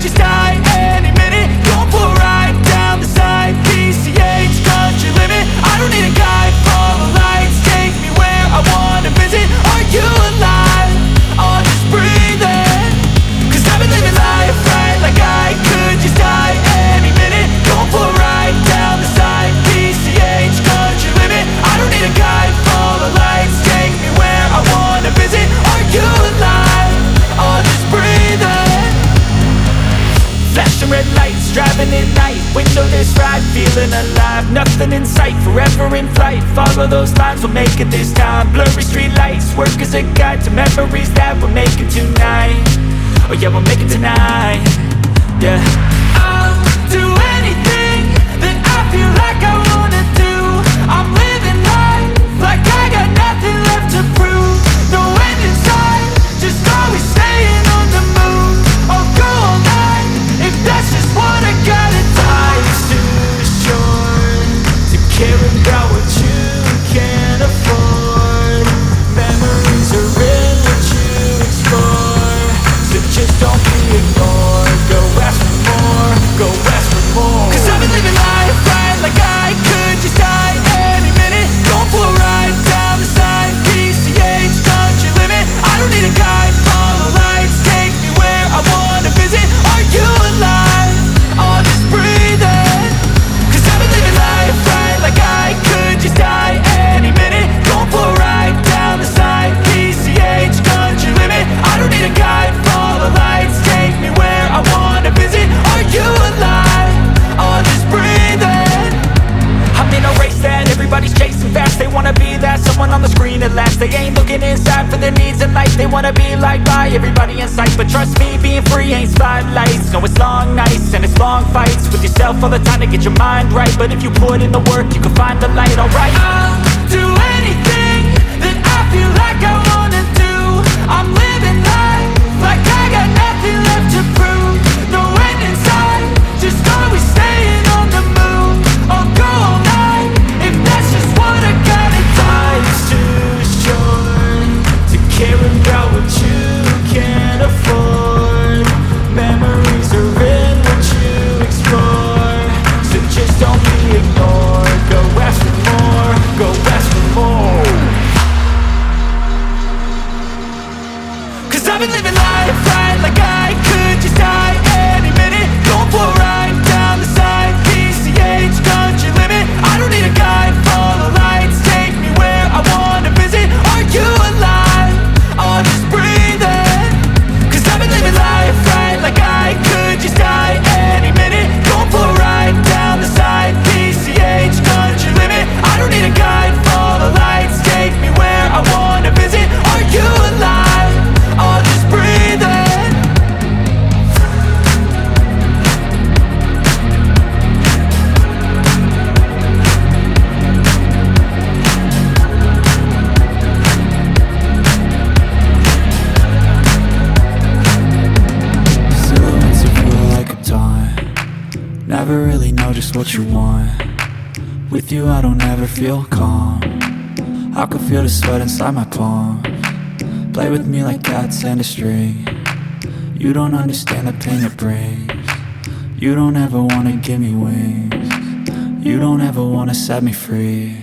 just die any minute. Going for a ride down the side, PCH, country limit. I don't need a guide, follow lights, take me where I wanna visit. Are you alive? Or just breathing? Cause I've been living life right like I could just die any minute. Going for a ride down the side, PCH, country limit. I don't need a guide, follow lights, take me where I wanna visit. Are you alive? Or just breathing? Flashing red lights, driving at night, windowless ride, feeling alive. Nothing in sight, forever in flight. Follow those lines, we'll make it this time. Blurry street lights, work as a guide to memories that we're making tonight. Oh yeah, we'll make it tonight. Yeah. I'll do anything that I feel like I wanna do. I'm living life like I got nothing left to prove. No end in sight, just always staying on the move. I'll go all night if that's just what I gotta do. Life's too short to care about what you can't afford. Memories are in what you explore, so just don't be ignored. Go ask for more, go ask for more. Cause I've been living life right like I could just die any minute. Going for a ride down the side, PCH, country limit. I don't need a guide, follow lights, take me where I wanna visit. Are you alive? Or just breathing? Cause I've been living life right like I could just die any minute. Going for a ride down the side, PCH, country limit. I don't need a guide, follow lights, take me where I wanna visit. Are you alive? Or just breathing? I'm in a race that everybody's chasing fast. They wanna be that someone on the screen at last. They ain't looking inside for their needs in life. They wanna be liked by everybody in sight. But trust me, being free ain't spotlights. No, it's long nights and it's long fights with yourself all the time to get your mind right. But if you put in the work, you can find the light, alright. I'll do anything that I feel like I wanna do. I'm living life like I got nothing left to prove. No end in sight, just always staying on the move. I'll go all night if that's just what I gotta do. Life's too short to care about what you can't afford. Memories are in what you explore, so just don't be ignored. Go ask for more, go ask for more. Cause I've been living life right like I could just die any minute. Going for a ride down the side, PCH, country limit. I don't need a guide, follow lights, take me where I wanna visit. Are you alive? Or just breathing? Cause I've been living life right like I could just die any minute. Going for a ride down the side, PCH, country limit. I don't need a guide, follow lights, take me where I wanna visit. Are you alive? Or just breathing? Silhouettes of you like a taunt. Never really know just what you want. With you I don't ever feel calm. I can feel the sweat inside my palm. Play with me like cats and a string. You don't understand the pain it brings. You don't ever wanna give me wings. You don't ever wanna set me free.